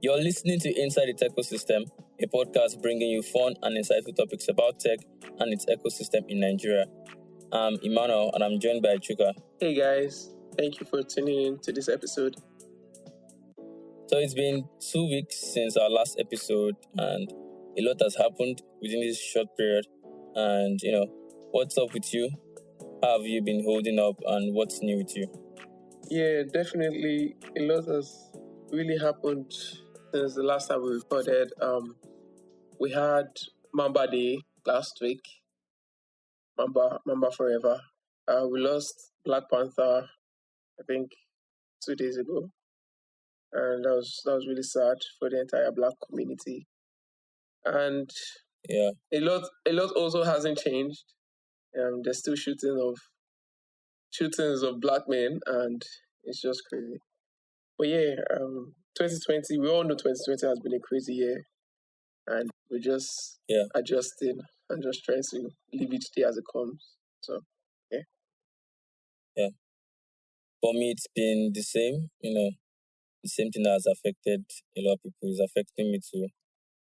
You're listening to Inside the Techosystem, a podcast bringing you fun and insightful topics about tech and its ecosystem in Nigeria. I'm Emmanuel and I'm joined by Chuka. Hey guys, thank you for tuning in to this episode. So it's been 2 weeks since our last episode and a lot has happened within this short period. And, what's up with you? How have you been holding up and what's new with you? Yeah, definitely a lot has really happened since the last time we recorded. We had Mamba Day last week. Mamba forever. We lost Black Panther, I think 2 days ago, and that was really sad for the entire Black community. And Yeah, a lot also hasn't changed. There's still shootings of Black men, and it's just crazy. But yeah, 2020, we all know 2020 has been a crazy year, and we're just adjusting and just trying to live each day as it comes. So, yeah. For me, it's been the same, the same thing that has affected a lot of people is affecting me too.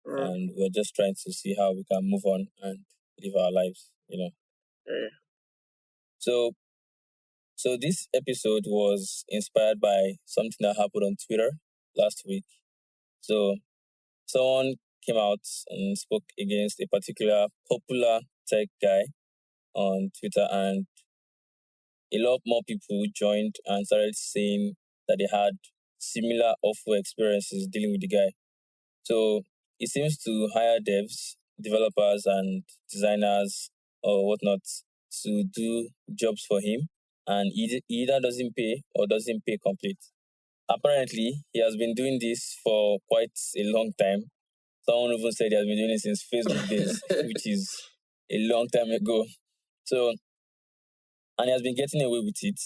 And we're just trying to see how we can move on and live our lives, Yeah. So this episode was inspired by something that happened on Twitter last week. So someone came out and spoke against a particular popular tech guy on Twitter, and a lot more people joined and started saying that they had similar awful experiences dealing with the guy. So he seems to hire devs, developers, and designers or whatnot to do jobs for him, and he either doesn't pay or doesn't pay complete. Apparently, he has been doing this for quite a long time. Someone even said he has been doing it since Facebook days, which is a long time ago. So, and he has been getting away with it.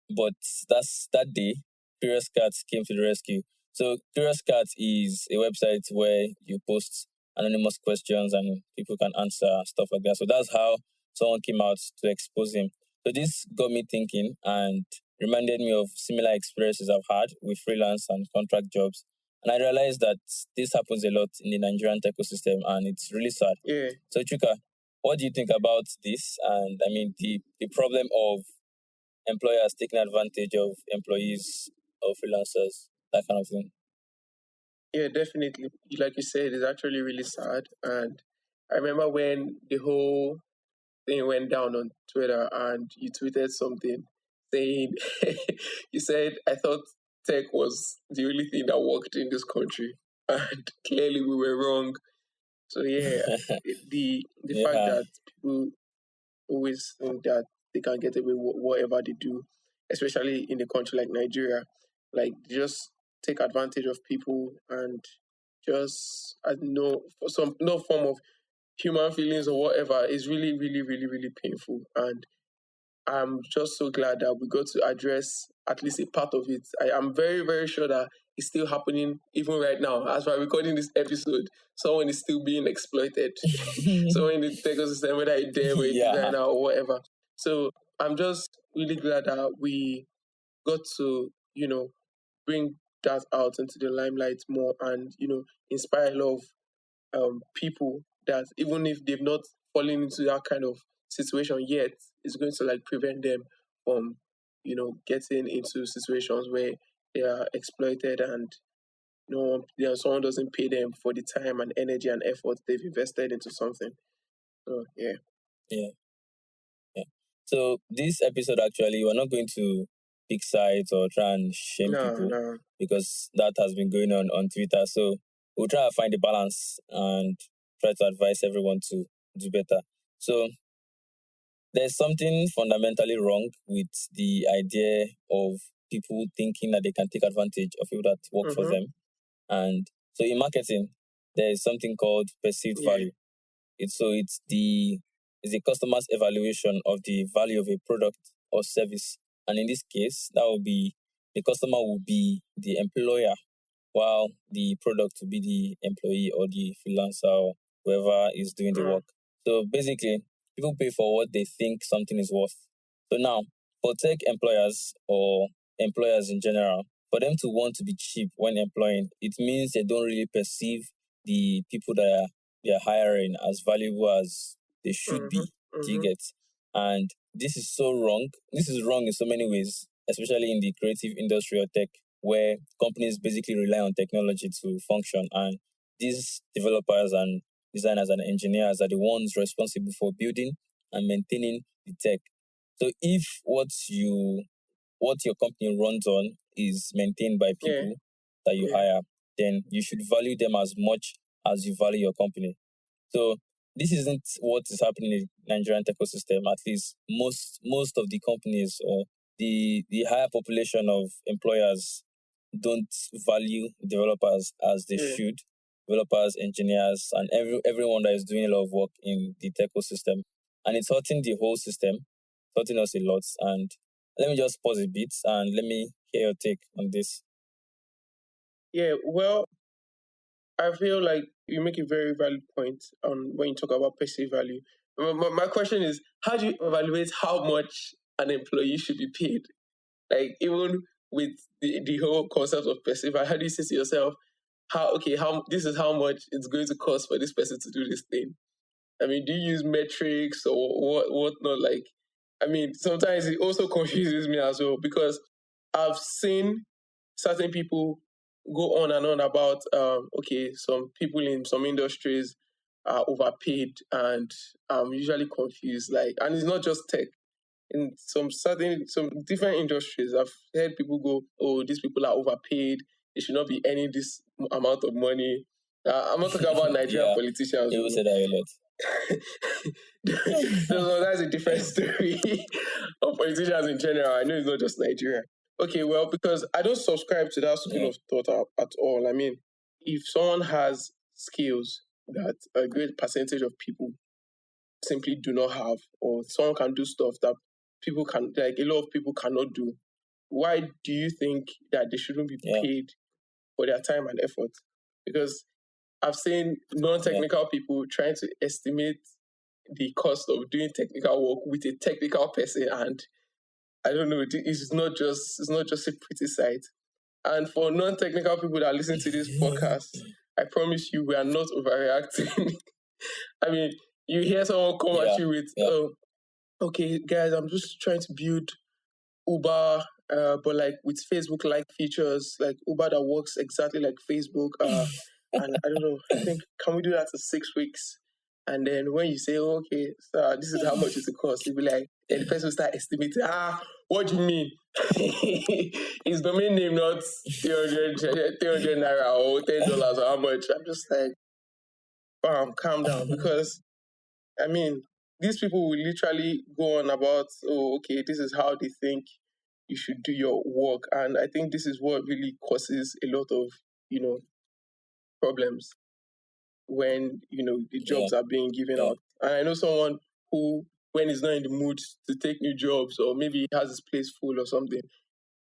But that day, Curiouscat came to the rescue. So Curiouscat is a website where you post anonymous questions and people can answer stuff like that. So that's how someone came out to expose him. So this got me thinking and reminded me of similar experiences I've had with freelance and contract jobs. And I realized that this happens a lot in the Nigerian ecosystem and it's really sad. Yeah. So Chuka, what do you think about this? And I mean, the problem of employers taking advantage of employees or freelancers, that kind of thing. Yeah, definitely. Like you said, it's actually really sad. And I remember when the whole thing went down on Twitter and you tweeted something saying, you said, I thought tech was the only thing that worked in this country. And clearly we were wrong. So yeah, the fact that people always think that they can get away with whatever they do, especially in a country like Nigeria, like they just take advantage of people and just no form of human feelings or whatever is really, really, really, really painful. And I'm just so glad that we got to address at least a part of it. I am very, very sure that it's still happening even right now. As we're recording this episode, someone is still being exploited. Someone in the ecosystem, whether it's dev or a designer or whatever. So I'm just really glad that we got to, bring that out into the limelight more and, inspire a lot of people that even if they've not fallen into that kind of situation yet, it's going to prevent them from, getting into situations where they are exploited and someone doesn't pay them for the time and energy and effort they've invested into something. So yeah. So this episode actually, we're not going to pick sides or try and shame people because that has been going on Twitter. So we'll try to find a balance and try to advise everyone to do better. So there's something fundamentally wrong with the idea of people thinking that they can take advantage of people that work for them. And so in marketing, there is something called perceived value. It's the customer's evaluation of the value of a product or service. And in this case, the customer will be the employer, while the product will be the employee or the freelancer or whoever is doing the work. So basically, people pay for what they think something is worth. So now, for tech employers or employers in general, for them to want to be cheap when employing, it means they don't really perceive the people that they are hiring as valuable as they should be. Do you get? And this is so wrong. This is wrong in so many ways, especially in the creative industry or tech, where companies basically rely on technology to function. And these developers and designers and engineers are the ones responsible for building and maintaining the tech. So if what your company runs on is maintained by people that you hire, then you should value them as much as you value your company. So this isn't what is happening in the Nigerian ecosystem. At least most of the companies or the higher population of employers don't value developers as they should. Developers, engineers, and everyone that is doing a lot of work in the ecosystem, and it's hurting the whole system, hurting us a lot. And let me just pause a bit and let me hear your take on this. Yeah, well, I feel like you make a very valid point on when you talk about perceived value. My question is, how do you evaluate how much an employee should be paid? Like, even with the whole concept of perceived value, how do you say to yourself, how this is how much it's going to cost for this person to do this thing? I mean, do you use metrics or what not? Like, I mean, sometimes it also confuses me as well, because I've seen certain people go on and on about some people in some industries are overpaid, and I'm usually confused. Like, and it's not just tech. In some different industries, I've heard people go, "Oh, these people are overpaid. They should not be earning this amount of money." I'm not talking about Nigerian politicians. You say that a lot. No, that's a different story. Of politicians in general. I know it's not just Nigeria. Okay, well, because I don't subscribe to that school of thought at all. I mean, if someone has skills that a great percentage of people simply do not have, or someone can do stuff that people can, like a lot of people cannot do, why do you think that they shouldn't be paid for their time and effort? Because I've seen non-technical people trying to estimate the cost of doing technical work with a technical person, and I don't know, it's not just a pretty sight. And for non-technical people that listen to this podcast, I promise you, we are not overreacting. I mean, you hear someone come at you with, okay, guys, I'm just trying to build Uber, but like with Facebook-like features, like Uber that works exactly like Facebook. And I don't know, I think, can we do that for 6 weeks? And then when you say, okay, so this is how much it will cost, you'll be like, then the person will start estimating, what do you mean? His domain name not 300 naira or $10 or how much? I'm just like, bam, calm down. Because, I mean, these people will literally go on about, this is how they think you should do your work. And I think this is what really causes a lot of, problems when, the jobs are being given out. And I know someone who, when he's not in the mood to take new jobs, or maybe he has his place full or something,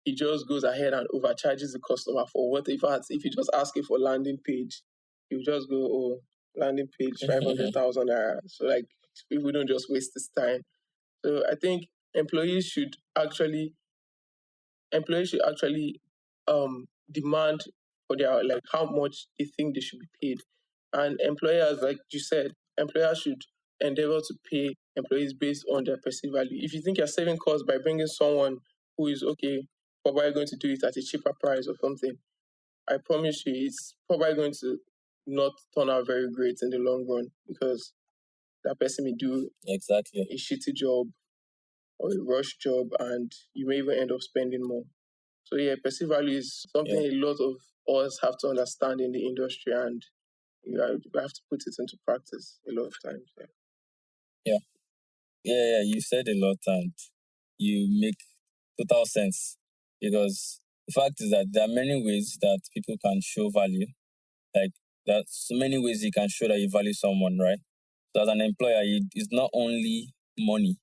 he just goes ahead and overcharges the customer for what if you just ask him for landing page, you just go, landing page 500,000 naira. So like, people don't just waste this time. So I think employees should actually demand for their, like, how much they think they should be paid. And employers, like you said, employers should endeavor to pay employees based on their perceived value. If you think you're saving costs by bringing someone who is probably going to do it at a cheaper price or something, I promise you, it's probably going to not turn out very great in the long run, because that person may do a shitty job or a rush job, and you may even end up spending more. So perceived value is something a lot of us have to understand in the industry, and you have to put it into practice a lot of times. You said a lot, and you make total sense, because the fact is that there are many ways that people can show value. Like, there's so many ways you can show that you value someone, right? So as an employer, it's not only money.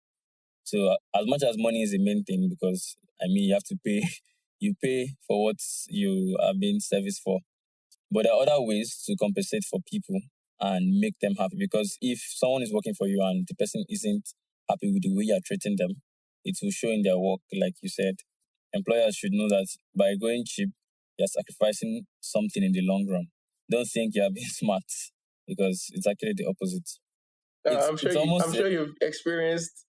So as much as money is the main thing, because you have to pay, you pay for what you are being serviced for. But there are other ways to compensate for people and make them happy. Because if someone is working for you and the person isn't happy with the way you're treating them, it will show in their work. Like you said, employers should know that by going cheap, you're sacrificing something in the long run. Don't think you're being smart, because it's actually the opposite. It's almost I'm sure you've experienced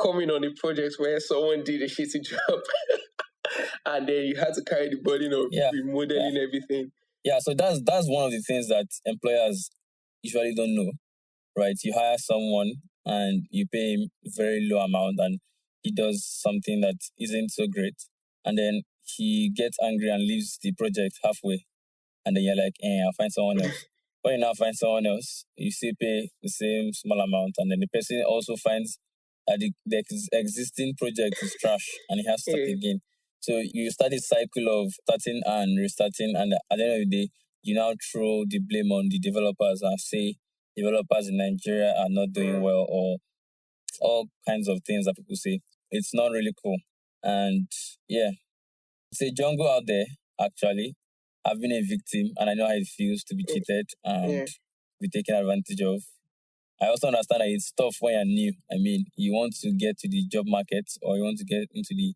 coming on a project where someone did a shitty job, and then you had to carry the burden of remodeling everything. Yeah, so that's one of the things that employers usually don't know, right? You hire someone and you pay him very low amount, and he does something that isn't so great, and then he gets angry and leaves the project halfway, and then you're like, I'll find someone else. When you now find someone else, you still pay the same small amount, and then the person also finds that the existing project is trash and he has to start again. So you start this cycle of starting and restarting, and at the end of the day, you now throw the blame on the developers and say developers in Nigeria are not doing well, or all kinds of things that people say. It's not really cool. And yeah, it's a jungle out there, actually. I've been a victim, and I know how it feels to be cheated and be taken advantage of. I also understand that it's tough when you're new. I mean, you want to get to the job market, or you want to get into the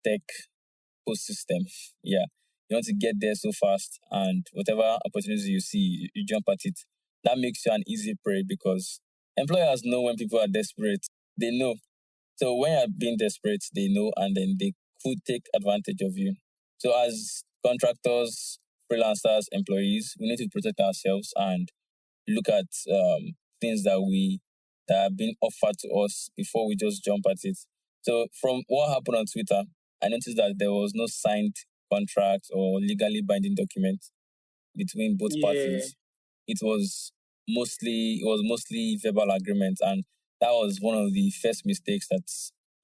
tech ecosystem. Yeah. You want to get there so fast, and whatever opportunity you see, you jump at it. That makes you an easy prey, because employers know when people are desperate. They know. So when you're being desperate, they know, and then they could take advantage of you. So as contractors, freelancers, employees, we need to protect ourselves and look at things that are being offered to us before we just jump at it. So from what happened on Twitter, I noticed that there was no signed contract or legally binding document between both parties. It was mostly verbal agreement, and that was one of the first mistakes that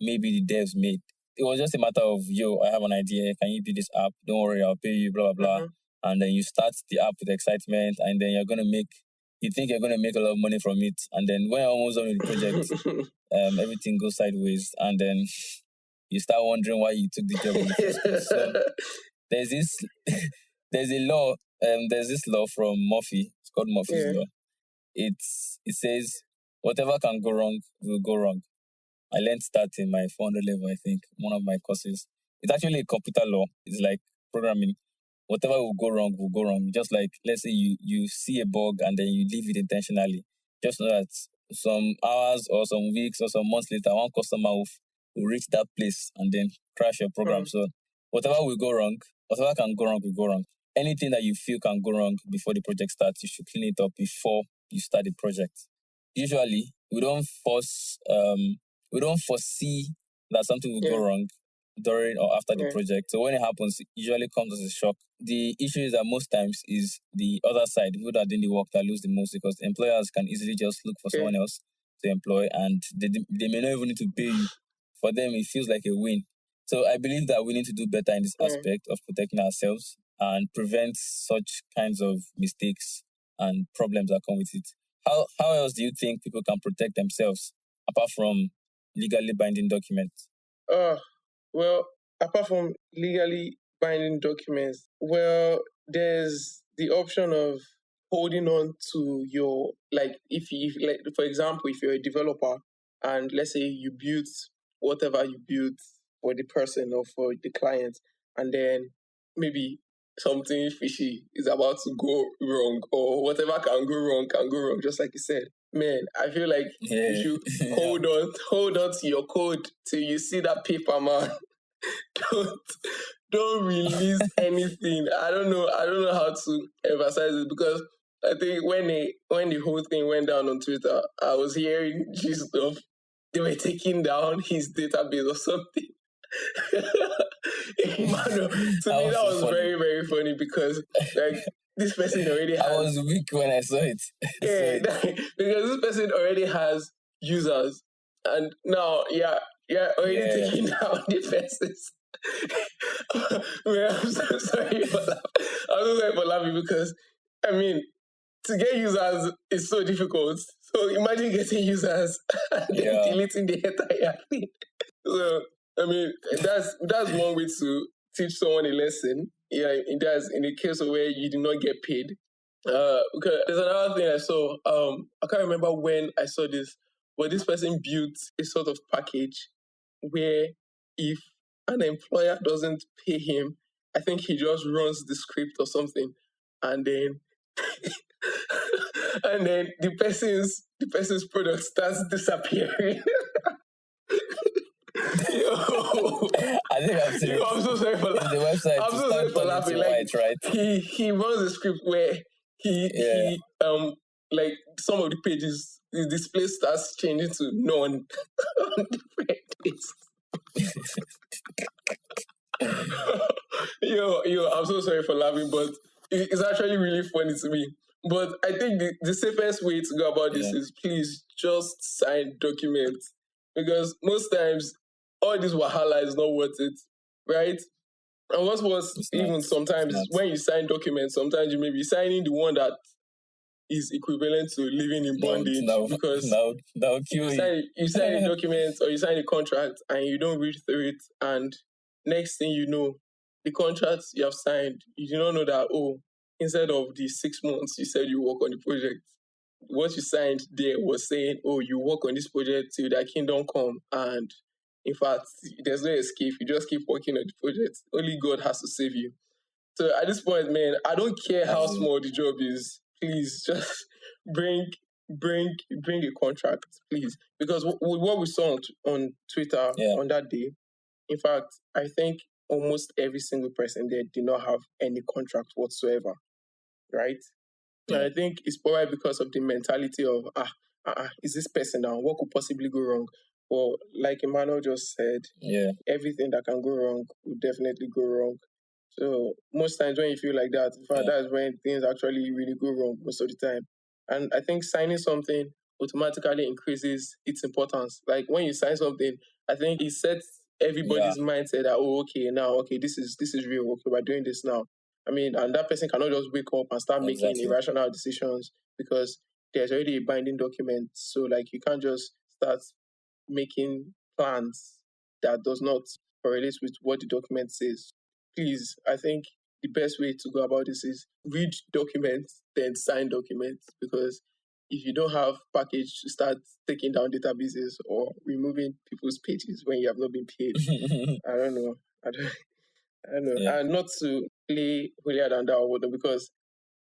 maybe the devs made. It was just a matter of, I have an idea, can you build this app? Don't worry, I'll pay you, blah, blah, blah. And then you start the app with excitement, and then you think you're going to make a lot of money from it. And then when you're almost done with the project, everything goes sideways, and then you start wondering why you took the job in the first place. So there's this law from Murphy. It's called Murphy's Law. It says whatever can go wrong will go wrong. I learned that in my 400 level, I think, one of my courses. It's actually a computer law. It's like programming. Whatever will go wrong will go wrong. Just like, let's say you see a bug and then you leave it intentionally. Just know that some hours or some weeks or some months later, one customer will reach that place and then crash your program. So whatever will go wrong, whatever can go wrong will go wrong. Anything that you feel can go wrong before the project starts, you should clean it up before you start the project. Usually, we don't foresee that something will go wrong during or after the project. So when it happens, it usually comes as a shock. The issue is that most times is the other side, people that are doing the work, that lose the most, because employers can easily just look for someone else to employ, and they may not even need to pay you. For them, it feels like a win. So I believe that we need to do better in this aspect of protecting ourselves and prevent such kinds of mistakes and problems that come with it. How else do you think people can protect themselves apart from legally binding documents? Well, apart from legally binding documents, there's the option of holding on to your, like, if for example, if you're a developer and let's say you built whatever you built for the person or for the client, and then maybe something fishy is about to go wrong, or whatever can go wrong, just like you said. Man, I feel like you should hold on to your code till you see that paper, man. Don't release anything. I don't know how to emphasize it, because I think when the whole thing went down on Twitter, I was hearing gist of they were taking down his database or something. Emmanuel, to me that was funny. Very, very funny, because like this person already has... I was weak when I saw it. Because this person already has users, and now already taking down defenses. Man, I'm so sorry for laughing. I'm so sorry for laughing, because I mean, to get users is so difficult. So imagine getting users and then deleting the entire thing. So I mean, that's one way to teach someone a lesson. Yeah, it does, in the case of where you do not get paid. Because there's another thing I saw. I can't remember when I saw this, but this person built a sort of package where if an employer doesn't pay him I think he just runs the script or something, and then and then the person's product starts disappearing. Yo, I think I've seen yo, it. I'm so sorry for It's the laughing. website I'm to so sorry start for turning laughing. to Like white, right? he runs a script where he like some of the pages the display starts changing to none on different places. Yo, I'm so sorry for laughing, but it's actually really funny to me. But I think the safest way to go about this Yeah. is please just sign documents, because most times all this wahala is not worth it, right? And what's worse, It's not. even It's sometimes not. when you sign documents, sometimes you may be signing the one that is equivalent to living in bondage, because Now kill you. you sign a document or you sign a contract and you don't read through it, and next thing you know, the contract you have signed, you do not know that, oh, instead of the 6 months you said you work on the project, what you signed there was saying, oh, you work on this project till thy kingdom come, and in fact there's no escape, you just keep working on the project, only God has to save you. So at this point, man, I don't care how small the job is. Please just bring bring a contract, please. Because what we saw on Twitter on that day, in fact, I think almost every single person there did not have any contract whatsoever, right? And I think it's probably because of the mentality of is this person now? What could possibly go wrong? Well, like Emmanuel just said, everything that can go wrong will definitely go wrong. So most times when you feel like that, in fact, that's when things actually really go wrong most of the time. And I think signing something automatically increases its importance. Like when you sign something, I think it sets everybody's mindset that, oh, okay, this is real. Okay, we're doing this now. I mean, and that person cannot just wake up and start making irrational decisions, because there's already a binding document. So like you can't just start making plans that does not correlate with what the document says. Please, I think the best way to go about this is read documents, then sign documents, because if you don't have package to start taking down databases or removing people's pages when you have not been paid, I don't know. I don't know. Yeah. And not to play holier than thou with them, because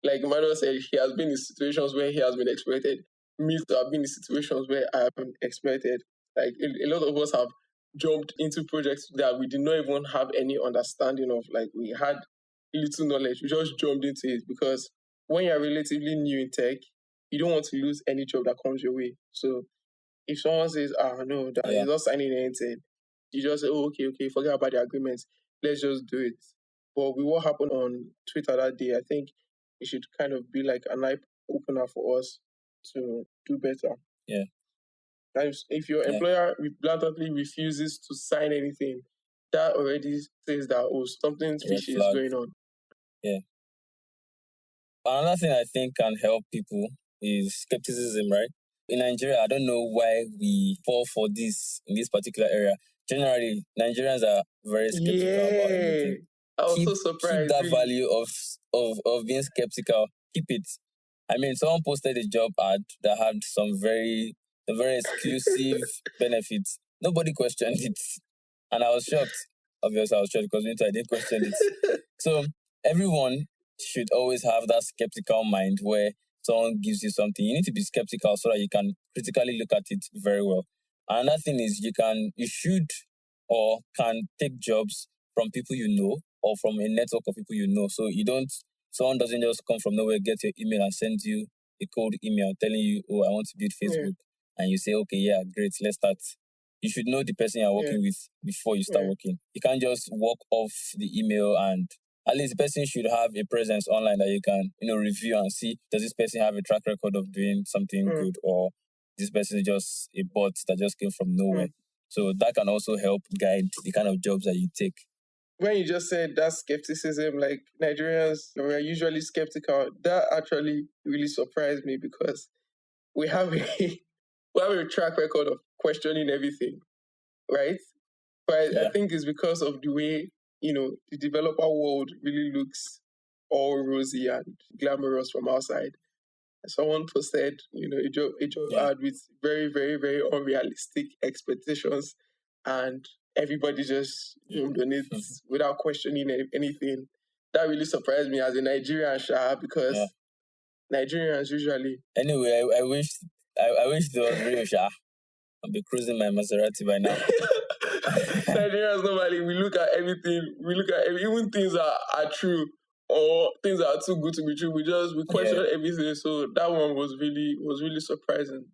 like Emmanuel said, he has been in situations where he has been exploited. Me to have been in situations where I have been exploited. Like a lot of us have jumped into projects that we did not even have any understanding of. Like we had little knowledge. We just jumped into it, because when you're relatively new in tech, you don't want to lose any job that comes your way. So if someone says, no, that he's not signing anything, you just say, oh, okay, forget about the agreements. Let's just do it. But with what happened on Twitter that day, I think it should kind of be like an eye opener for us to do better. Yeah. And if your employer blatantly refuses to sign anything, that already says that, oh, something fishy is going on. Yeah. Another thing I think can help people is skepticism, right? In Nigeria, I don't know why we fall for this in this particular area. Generally, Nigerians are very skeptical about everything. I was so surprised. Keep that value of being skeptical. Keep it. I mean, someone posted a job ad that had some very exclusive benefits. Nobody questioned it. And I was shocked. Obviously, I was shocked because I didn't question it. So everyone should always have that skeptical mind where someone gives you something. You need to be skeptical so that you can critically look at it very well. Another thing is you should or can take jobs from people you know or from a network of people you know. So someone doesn't just come from nowhere, get your email and send you a cold email telling you, oh, I want to build Facebook. And you say, okay, yeah, great, let's start. You should know the person you're working with before you start working. You can't just walk off the email, and at least the person should have a presence online that you can, review and see, does this person have a track record of doing something good, or this person is just a bot that just came from nowhere. So that can also help guide the kind of jobs that you take. When you just said that skepticism, like Nigerians were usually skeptical, that actually really surprised me, because we have a track record of questioning everything, right? But I think it's because of the way, the developer world really looks all rosy and glamorous from outside. Someone posted, a job ad with very, very, very unrealistic expectations, and everybody just jumped on it without questioning anything. That really surprised me as a Nigerian, because Nigerians usually. Anyway, I wish there was real Sha. I'll be cruising my Maserati by now. Nigerians normally we look at everything. Even things are true or things that are too good to be true. We question everything. So that one was really surprising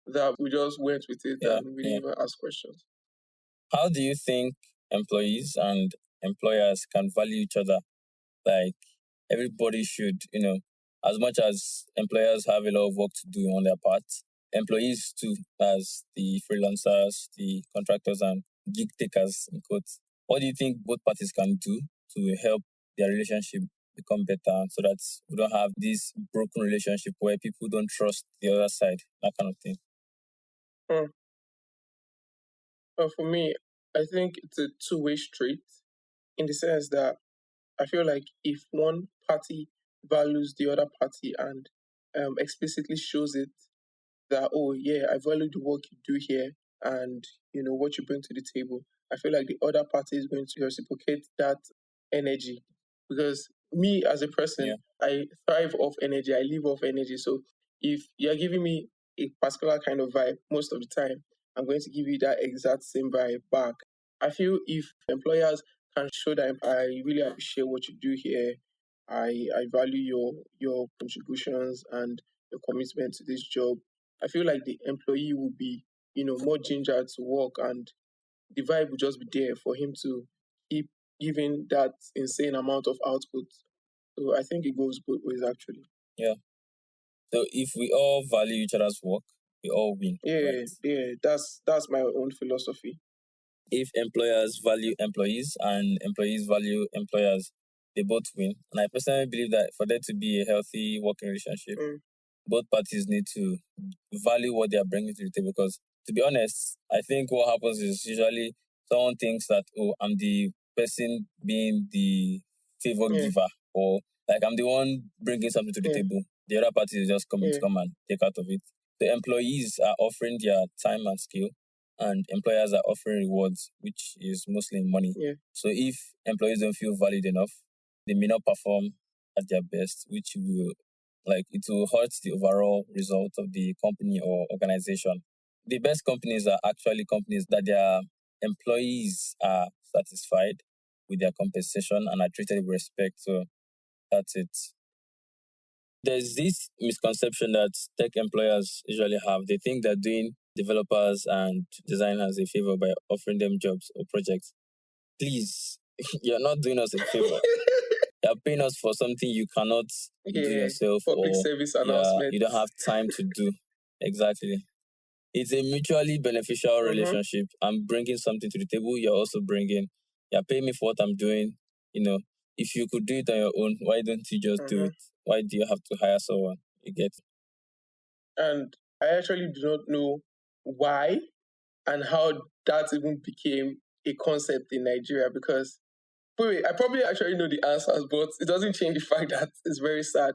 that we just went with it and we didn't even ask questions. How do you think employees and employers can value each other? Like everybody should, as much as employers have a lot of work to do on their part, employees too, as the freelancers, the contractors, and gig takers, in quotes. What do you think both parties can do to help their relationship become better so that we don't have this broken relationship where people don't trust the other side, that kind of thing? Well, for me, I think it's a two-way street in the sense that I feel like if one party values the other party and explicitly shows it that, oh yeah, I value the work you do here and what you bring to the table, I feel like the other party is going to reciprocate that energy. Because me as a person, I thrive off energy, I live off energy. So if you're giving me a particular kind of vibe most of the time, I'm going to give you that exact same vibe back. I feel if employers can show that I really appreciate what you do here, I value your contributions and your commitment to this job, I feel like the employee will be, more ginger to work and the vibe will just be there for him to keep giving that insane amount of output. So I think it goes both ways actually. Yeah. So if we all value each other's work, we all win. Yeah, right? That's my own philosophy. If employers value employees and employees value employers, they both win. And I personally believe that for there to be a healthy working relationship, both parties need to value what they are bringing to the table. Because to be honest, I think what happens is usually someone thinks that, oh, I'm the person being the favor giver, or like I'm the one bringing something to the table. The other party is just coming to come and take out of it. The employees are offering their time and skill, and employers are offering rewards, which is mostly money. So if employees don't feel valued enough, they may not perform at their best, which will it will hurt the overall result of the company or organization. The best companies are actually companies that their employees are satisfied with their compensation and are treated with respect. So that's it. There's this misconception that tech employers usually have. They think they're doing developers and designers a favor by offering them jobs or projects. Please, you're not doing us a favor. You're paying us for something you cannot do yourself, public service announcement. You don't have time to do. Exactly. It's a mutually beneficial relationship. I'm bringing something to the table. You're also bringing. You're paying me for what I'm doing. If you could do it on your own, why don't you just do it? Why do you have to hire someone? You get it. And I actually do not know why and how that even became a concept in Nigeria, because wait, I probably actually know the answers, but it doesn't change the fact that it's very sad.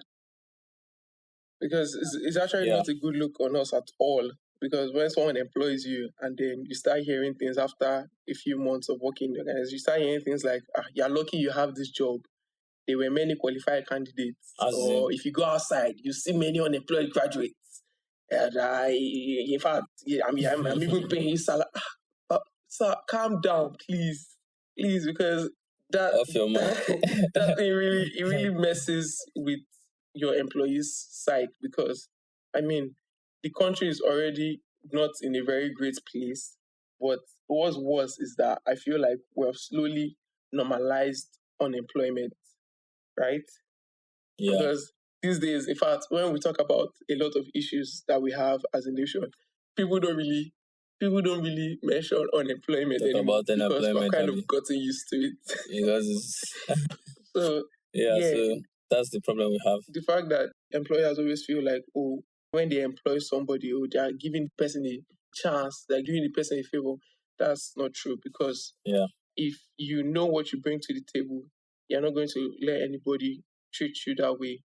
Because it's actually not a good look on us at all. Because when someone employs you and then you start hearing things after a few months of working in the organization, you start hearing things like, you're lucky you have this job. There were many qualified candidates. If you go outside, you see many unemployed graduates. And in fact, I'm even paying you salary. Sir, calm down, please. Please, because that thing really messes with your employees' side, because the country is already not in a very great place. But what's worse is that I feel like we have slowly normalized unemployment, right? Yeah. Because these days, in fact, when we talk about a lot of issues that we have as a nation, people don't really mention unemployment anymore, because we've kind of gotten used to it. Because so that's the problem we have. The fact that employers always feel like, when they employ somebody, they are giving the person a chance, they're giving the person a favor. That's not true, because if you know what you bring to the table, you're not going to let anybody treat you that way,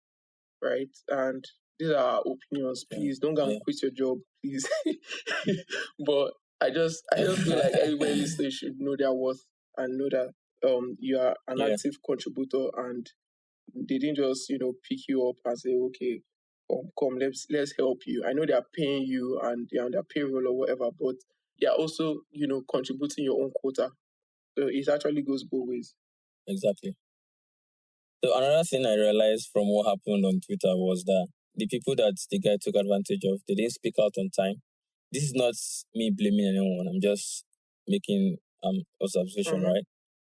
right? And these are our opinions. Please don't go and quit your job, please. But I just feel like everybody listening should know their worth and know that you are an Yeah, active contributor, and they didn't just pick you up and say, okay, come, let's help you. I know they are paying you and they're on their payroll or whatever, but they are also contributing your own quota. So it actually goes both ways. exactly. So another thing I realized from what happened on Twitter was that the people that the guy took advantage of, they didn't speak out on time. This is not me blaming anyone. I'm just making observation, Mm-hmm. right?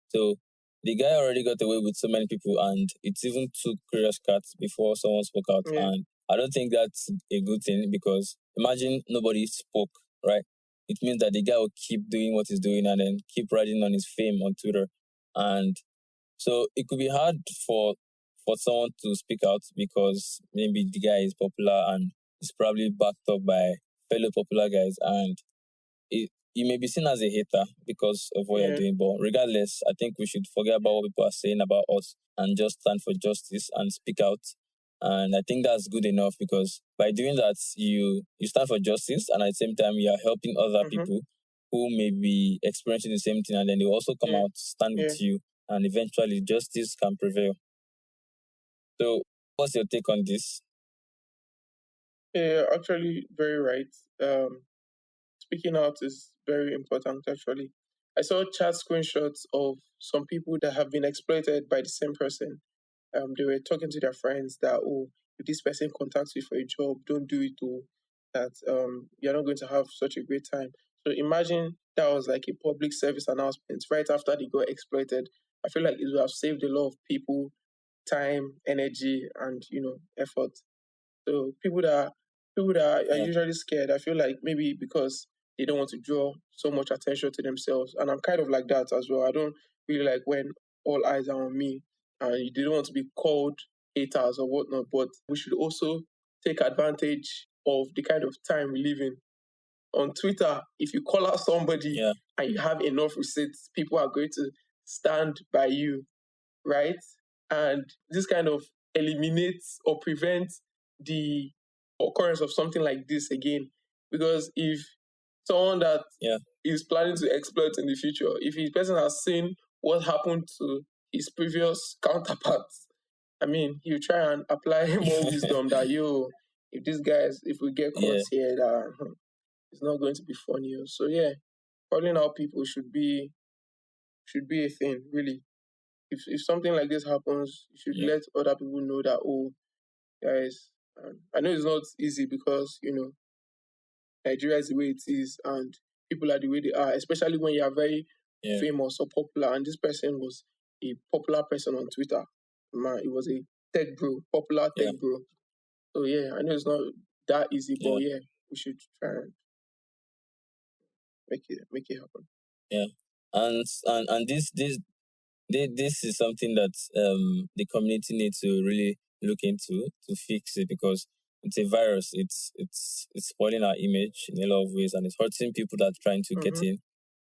So the guy already got away with so many people, and it even took Curiouscat before someone spoke out. Yeah. And I don't think that's a good thing, because imagine nobody spoke, right? It means that the guy will keep doing what he's doing and then keep riding on his fame on Twitter. And so it could be hard for someone to speak out, because maybe the guy is popular and is probably backed up by fellow popular guys, and you may be seen as a hater because of what you're Yeah. doing. But regardless, I think we should forget about what people are saying about us and just stand for justice and speak out. And I think that's good enough, because by doing that, you stand for justice, and at the same time you are helping other Mm-hmm. people who may be experiencing the same thing, and then they also come Yeah. out, stand Yeah. with you, and eventually justice can prevail. So what's your take on this? Yeah, actually very right. Speaking out is very important actually. I saw chat screenshots of some people that have been exploited by the same person. They were talking to their friends that, oh, if this person contacts you for a job, don't do it, oh, that you're not going to have such a great time. So imagine that was like a public service announcement right after they got exploited. I feel like it would have saved a lot of people time, energy, and effort. So people that are Yeah, usually scared, I feel like maybe because they don't want to draw so much attention to themselves. And I'm kind of like that as well. I don't really like when all eyes are on me and they don't want to be called haters or whatnot. But we should also take advantage of the kind of time we live in. On Twitter, if you call out somebody yeah, and you have enough receipts, people are going to stand by you, right? And this kind of eliminates or prevents the occurrence of something like this again. Because if someone that yeah, is planning to exploit in the future, if his person has seen what happened to his previous counterparts, I mean, he'll try and apply more wisdom that, if these guys, if we get caught yeah, here, that it's not going to be funny. So yeah, calling out people should be a thing, really. If something like this happens, you should yeah, let other people know that, oh, guys, I know it's not easy because Nigeria is the way it is and people are the way they are, especially when you are very yeah, famous or popular. And this person was a popular person on Twitter. Man, it was a tech bro, popular yeah, tech bro. So yeah, I know it's not that easy, but yeah, yeah, we should try and make it happen. yeah. And this is something that the community needs to really look into to fix it, because it's a virus. It's spoiling our image in a lot of ways, and it's hurting people that are trying to get Mm-hmm. in,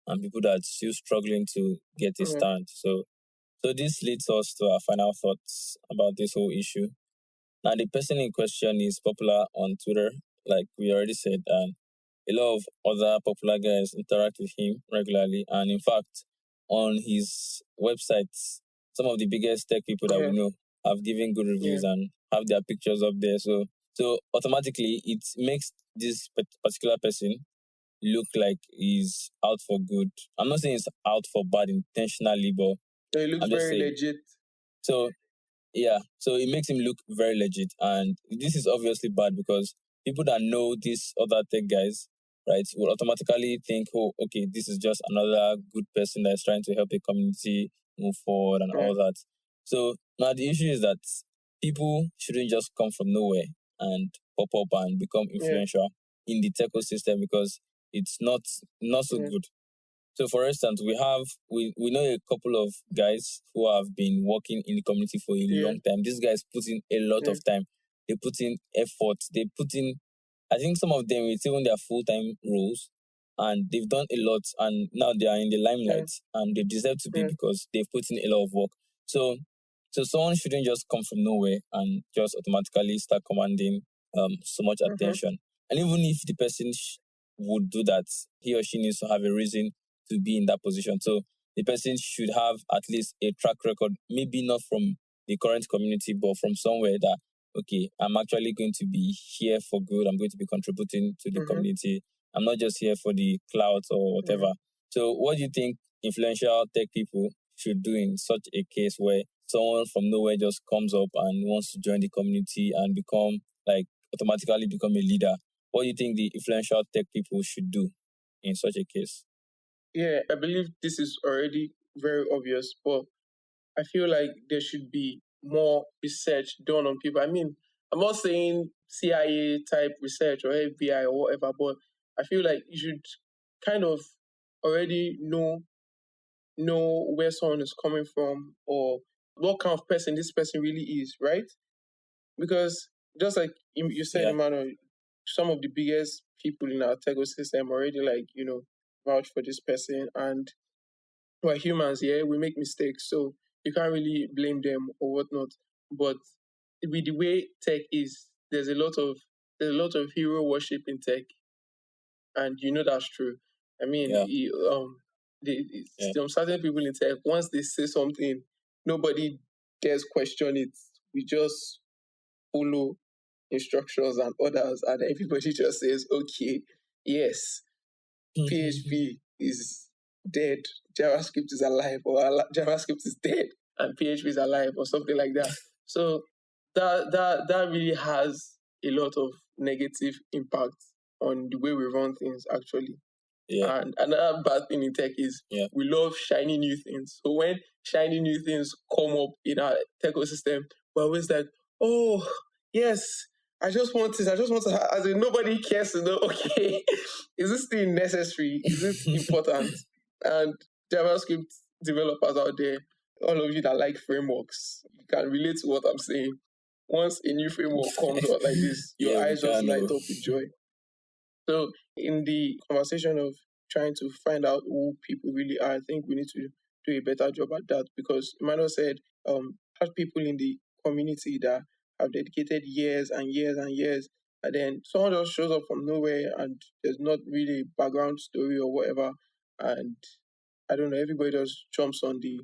and people that are still struggling to get a Yeah. stand. So this leads us to our final thoughts about this whole issue. Now, the person in question is popular on Twitter, like we already said, and a lot of other popular guys interact with him regularly. And in fact, on his websites, some of the biggest tech people that we Yeah. know have given good Yeah. reviews and have their pictures up there. So automatically, it makes this particular person look like he's out for good. I'm not saying he's out for bad intentionally, but It looks I'm just very saying. legit. So yeah, so it makes him look very legit, and this is obviously bad, because people that know these other tech guys, right, will automatically think, oh, okay, this is just another good person that's trying to help the community move forward and Yeah. all that. So now the issue is that people shouldn't just come from nowhere and pop up and become Yeah. influential in the Techosystem, because it's not so Yeah. good. So, for instance, we know a couple of guys who have been working in the community for a Yeah. long time. These guys put in a lot Yeah. of time. They put in effort. They put in, I think some of them it's even their full-time roles, and they've done a lot. And now they are in the Yeah. limelight, and they deserve to be, Yeah. because they've put in a lot of work. So someone shouldn't just come from nowhere and just automatically start commanding so much Mm-hmm. attention. And even if the person would do that, he or she needs to have a reason to be in that position. So the person should have at least a track record, maybe not from the current community, but from somewhere that, okay, I'm actually going to be here for good. I'm going to be contributing to the community. I'm not just here for the clout or whatever. So what do you think influential tech people should do in such a case where someone from nowhere just comes up and wants to join the community and automatically become a leader? What do you think the influential tech people should do in such a case? Yeah, I believe this is already very obvious, but I feel like there should be more research done on people. I mean, I'm not saying CIA type research or FBI or whatever, but I feel like you should kind of already know where someone is coming from or what kind of person this person really is, right? Because just like you said, Emmanuel, some of the biggest people in our Techosystem already vouch for this person, and we're humans, yeah, we make mistakes, so you can't really blame them or whatnot. But with the way tech is, there's a lot of hero worship in tech, and that's true. I mean, some certain people in tech, once they say something, nobody dares question it. We just follow instructions and orders, and everybody just says, okay, yes, PHP is dead, JavaScript is alive, or JavaScript is dead and PHP is alive, or something like that. So that really has a lot of negative impact on the way we run things, actually. Yeah. And another bad thing in tech is we love shiny new things. So when shiny new things come up in our ecosystem, we're always like, oh, yes, I just want this. I just want to, as in nobody cares to know, okay, is this thing necessary? Is it important? And JavaScript developers out there, all of you that like frameworks, you can relate to what I'm saying. Once a new framework comes out like this, your eyes just light up with joy. So in the conversation of trying to find out who people really are, I think we need to do a better job at that, because Emmanuel said, have people in the community that have dedicated years and years and years, and then someone just shows up from nowhere and there's not really a background story or whatever, and I don't know, everybody just jumps on the,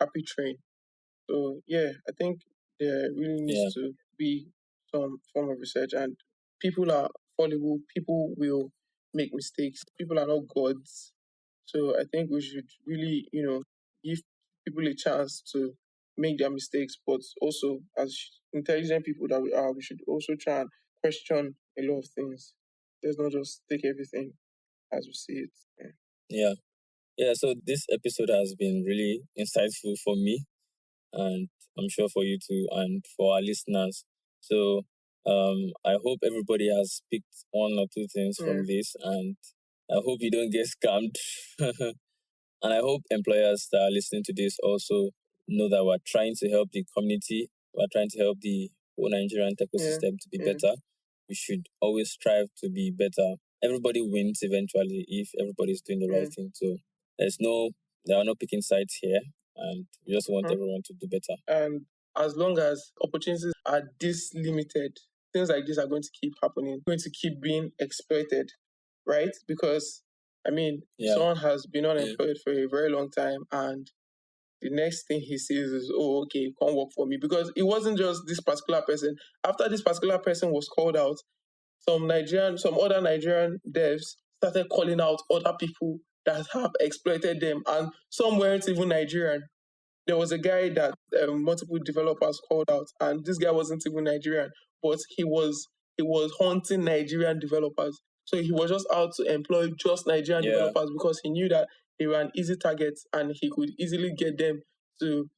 happy train. So yeah, I think there really needs to be some form of research, and people are fallible. People will make mistakes. People are not gods. So I think we should really, give people a chance to make their mistakes, but also as intelligent people that we are, we should also try and question a lot of things. Let's not just take everything as we see it. Yeah. So this episode has been really insightful for me, and I'm sure for you too, and for our listeners. So I hope everybody has picked one or two things from this, and I hope you don't get scammed. And I hope employers that are listening to this also know that we're trying to help the community. We're trying to help the whole Nigerian ecosystem to be better. We should always strive to be better. Everybody wins eventually if everybody's doing the right thing. So there are no picking sides here, and we just want everyone to do better. And as long as opportunities are this limited, things like this are going to keep happening, going to keep being exploited, right? Because, I mean, someone has been unemployed for a very long time, and the next thing he sees is, oh, okay, come work for me. Because it wasn't just this particular person. After this particular person was called out, some other Nigerian devs started calling out other people that have exploited them, and some weren't even Nigerian. There was a guy that multiple developers called out, and this guy wasn't even Nigerian, but he was hunting Nigerian developers. So he was just out to employ just Nigerian developers because he knew that they were an easy target and he could easily get them to,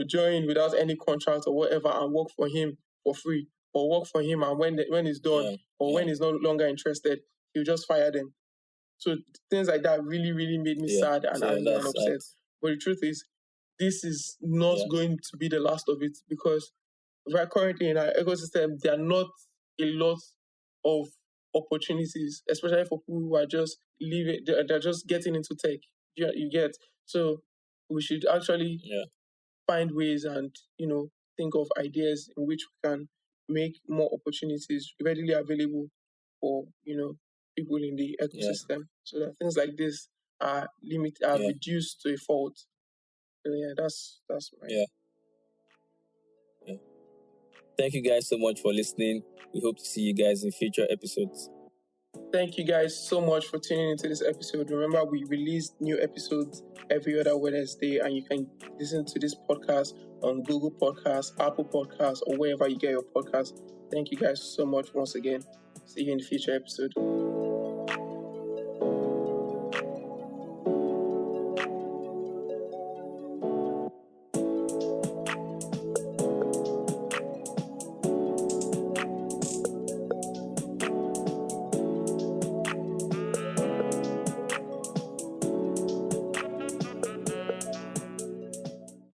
join without any contract or whatever and work for him for free, or work for him, and when he's done or when he's no longer interested, he'll just fire them. So things like that really, really made me sad and angry and upset. But the truth is, this is not going to be the last of it, because right currently in our ecosystem, there are not a lot of opportunities, especially for people who are just leaving, they're just getting into tech. You get. So we should actually find ways and, think of ideas in which we can make more opportunities readily available for, people in the ecosystem, so that things like this are reduced to a fault. So yeah, that's my Yeah. Thank you guys so much for listening. We hope to see you guys in future episodes. Thank you guys so much for tuning into this episode. Remember, we release new episodes every other Wednesday, and you can listen to this podcast on Google Podcasts, Apple Podcasts, or wherever you get your podcasts. Thank you guys so much once again. See you in the future episode.